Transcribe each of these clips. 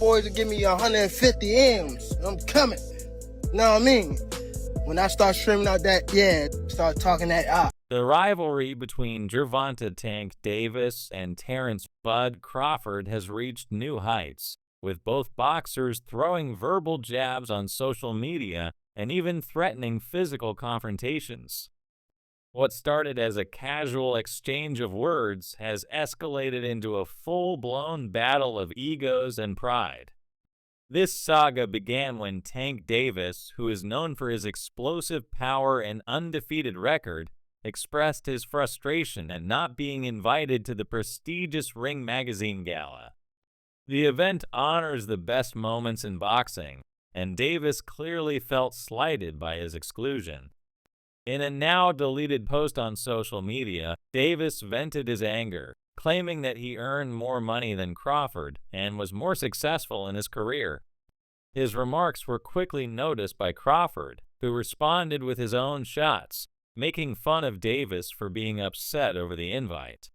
boys will give me 150 M's. I'm coming. Know what I mean? When I start streaming out that, start talking that out. The rivalry between Gervonta Tank Davis and Terence "Bud" Crawford has reached new heights, with both boxers throwing verbal jabs on social media and even threatening physical confrontations. What started as a casual exchange of words has escalated into a full-blown battle of egos and pride. This saga began when Tank Davis, who is known for his explosive power and undefeated record, expressed his frustration at not being invited to the prestigious Ring Magazine Gala. The event honors the best moments in boxing, and Davis clearly felt slighted by his exclusion. In a now-deleted post on social media, Davis vented his anger, claiming that he earned more money than Crawford and was more successful in his career. His remarks were quickly noticed by Crawford, who responded with his own shots, making fun of Davis for being upset over the invite.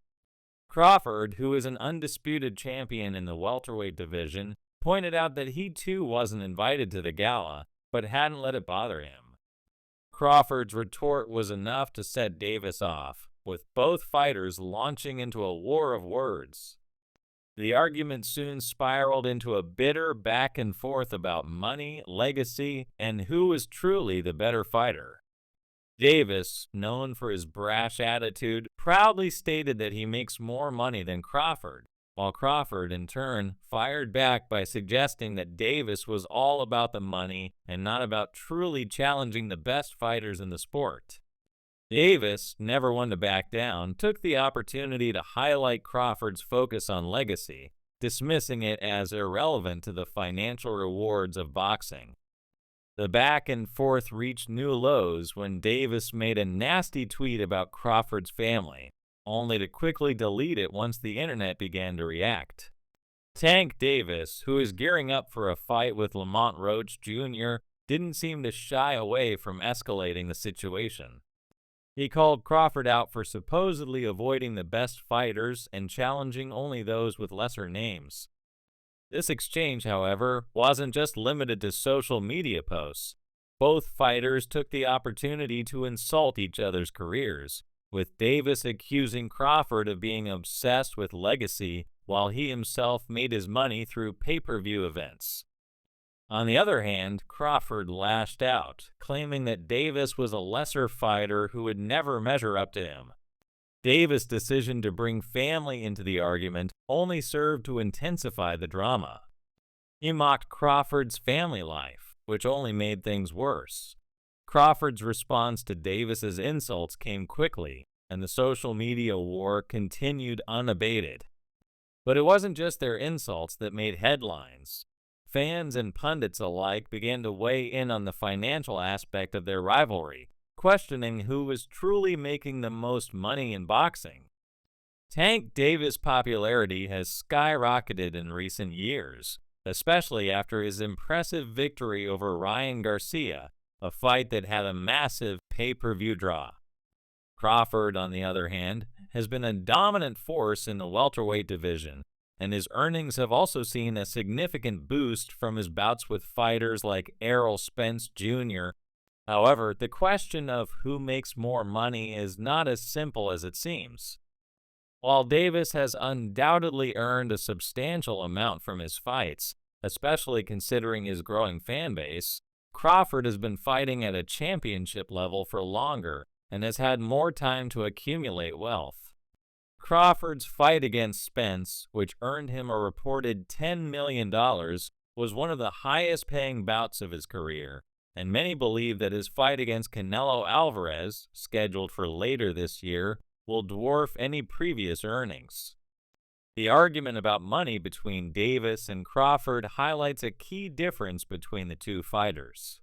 Crawford, who is an undisputed champion in the welterweight division, pointed out that he too wasn't invited to the gala, but hadn't let it bother him. Crawford's retort was enough to set Davis off, with both fighters launching into a war of words. The argument soon spiraled into a bitter back and forth about money, legacy, and who was truly the better fighter. Davis, known for his brash attitude, proudly stated that he makes more money than Crawford, while Crawford, in turn, fired back by suggesting that Davis was all about the money and not about truly challenging the best fighters in the sport. Davis, never one to back down, took the opportunity to highlight Crawford's focus on legacy, dismissing it as irrelevant to the financial rewards of boxing. The back and forth reached new lows when Davis made a nasty tweet about Crawford's family, only to quickly delete it once the internet began to react. Tank Davis, who is gearing up for a fight with Lamont Roach Jr., didn't seem to shy away from escalating the situation. He called Crawford out for supposedly avoiding the best fighters and challenging only those with lesser names. This exchange, however, wasn't just limited to social media posts. Both fighters took the opportunity to insult each other's careers, with Davis accusing Crawford of being obsessed with legacy while he himself made his money through pay-per-view events. On the other hand, Crawford lashed out, claiming that Davis was a lesser fighter who would never measure up to him. Davis' decision to bring family into the argument only served to intensify the drama. He mocked Crawford's family life, which only made things worse. Crawford's response to Davis's insults came quickly, and the social media war continued unabated. But it wasn't just their insults that made headlines. Fans and pundits alike began to weigh in on the financial aspect of their rivalry, questioning who was truly making the most money in boxing. Tank Davis' popularity has skyrocketed in recent years, especially after his impressive victory over Ryan Garcia, a fight that had a massive pay-per-view draw. Crawford, on the other hand, has been a dominant force in the welterweight division, and his earnings have also seen a significant boost from his bouts with fighters like Errol Spence Jr. However, the question of who makes more money is not as simple as it seems. While Davis has undoubtedly earned a substantial amount from his fights, especially considering his growing fan base, Crawford has been fighting at a championship level for longer and has had more time to accumulate wealth. Crawford's fight against Spence, which earned him a reported $10 million, was one of the highest-paying bouts of his career, and many believe that his fight against Canelo Alvarez, scheduled for later this year, will dwarf any previous earnings. The argument about money between Davis and Crawford highlights a key difference between the two fighters.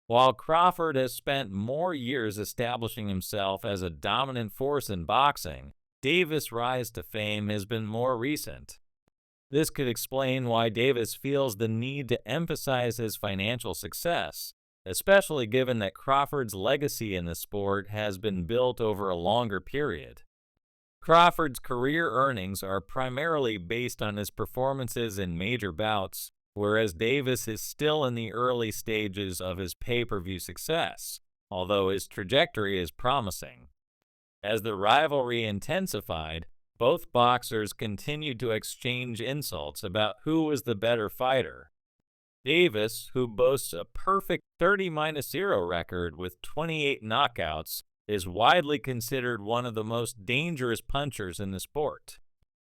While Crawford has spent more years establishing himself as a dominant force in boxing, Davis' rise to fame has been more recent. This could explain why Davis feels the need to emphasize his financial success, especially given that Crawford's legacy in the sport has been built over a longer period. Crawford's career earnings are primarily based on his performances in major bouts, whereas Davis is still in the early stages of his pay-per-view success, although his trajectory is promising. As the rivalry intensified, both boxers continued to exchange insults about who was the better fighter. Davis, who boasts a perfect 30-0 record with 28 knockouts, is widely considered one of the most dangerous punchers in the sport.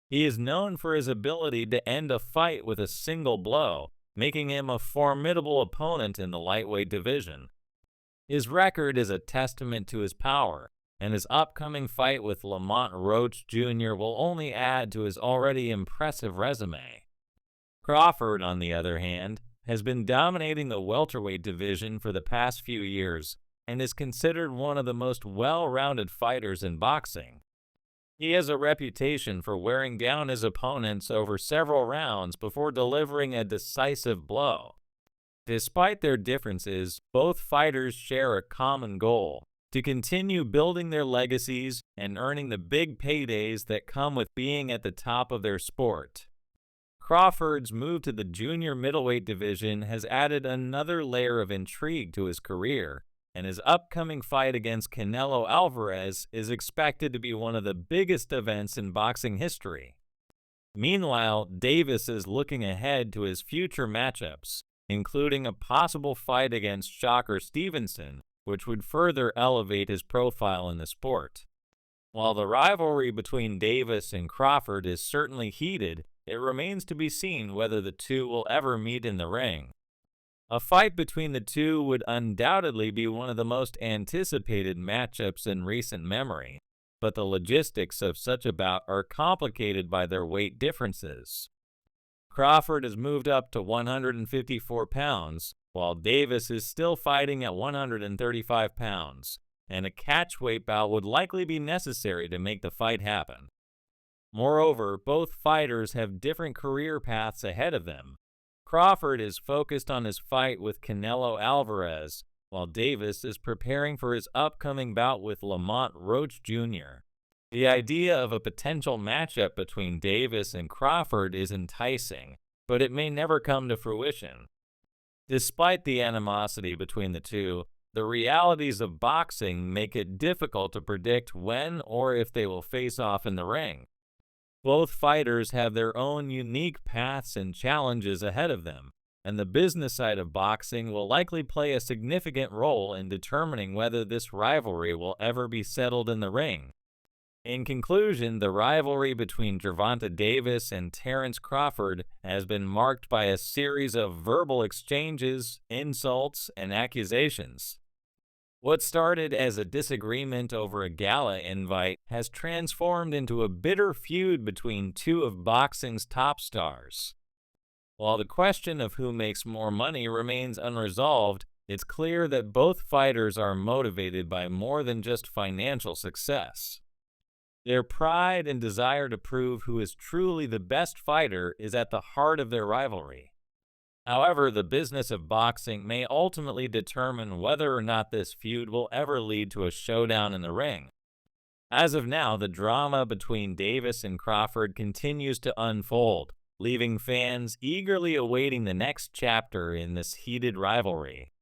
He is known for his ability to end a fight with a single blow, making him a formidable opponent in the lightweight division. His record is a testament to his power, and his upcoming fight with Lamont Roach Jr. will only add to his already impressive resume. Crawford, on the other hand, has been dominating the welterweight division for the past few years and is considered one of the most well-rounded fighters in boxing. He has a reputation for wearing down his opponents over several rounds before delivering a decisive blow. Despite their differences, both fighters share a common goal: to continue building their legacies and earning the big paydays that come with being at the top of their sport. Crawford's move to the junior middleweight division has added another layer of intrigue to his career, and his upcoming fight against Canelo Alvarez is expected to be one of the biggest events in boxing history. Meanwhile, Davis is looking ahead to his future matchups, including a possible fight against Shocker Stevenson, which would further elevate his profile in the sport. While the rivalry between Davis and Crawford is certainly heated, it remains to be seen whether the two will ever meet in the ring. A fight between the two would undoubtedly be one of the most anticipated matchups in recent memory, but the logistics of such a bout are complicated by their weight differences. Crawford has moved up to 154 pounds, while Davis is still fighting at 135 pounds, and a catchweight bout would likely be necessary to make the fight happen. Moreover, both fighters have different career paths ahead of them. Crawford is focused on his fight with Canelo Alvarez, while Davis is preparing for his upcoming bout with Lamont Roach Jr. The idea of a potential matchup between Davis and Crawford is enticing, but it may never come to fruition. Despite the animosity between the two, the realities of boxing make it difficult to predict when or if they will face off in the ring. Both fighters have their own unique paths and challenges ahead of them, and the business side of boxing will likely play a significant role in determining whether this rivalry will ever be settled in the ring. In conclusion, the rivalry between Gervonta Davis and Terence Crawford has been marked by a series of verbal exchanges, insults, and accusations. What started as a disagreement over a gala invite has transformed into a bitter feud between two of boxing's top stars. While the question of who makes more money remains unresolved, it's clear that both fighters are motivated by more than just financial success. Their pride and desire to prove who is truly the best fighter is at the heart of their rivalry. However, the business of boxing may ultimately determine whether or not this feud will ever lead to a showdown in the ring. As of now, the drama between Davis and Crawford continues to unfold, leaving fans eagerly awaiting the next chapter in this heated rivalry.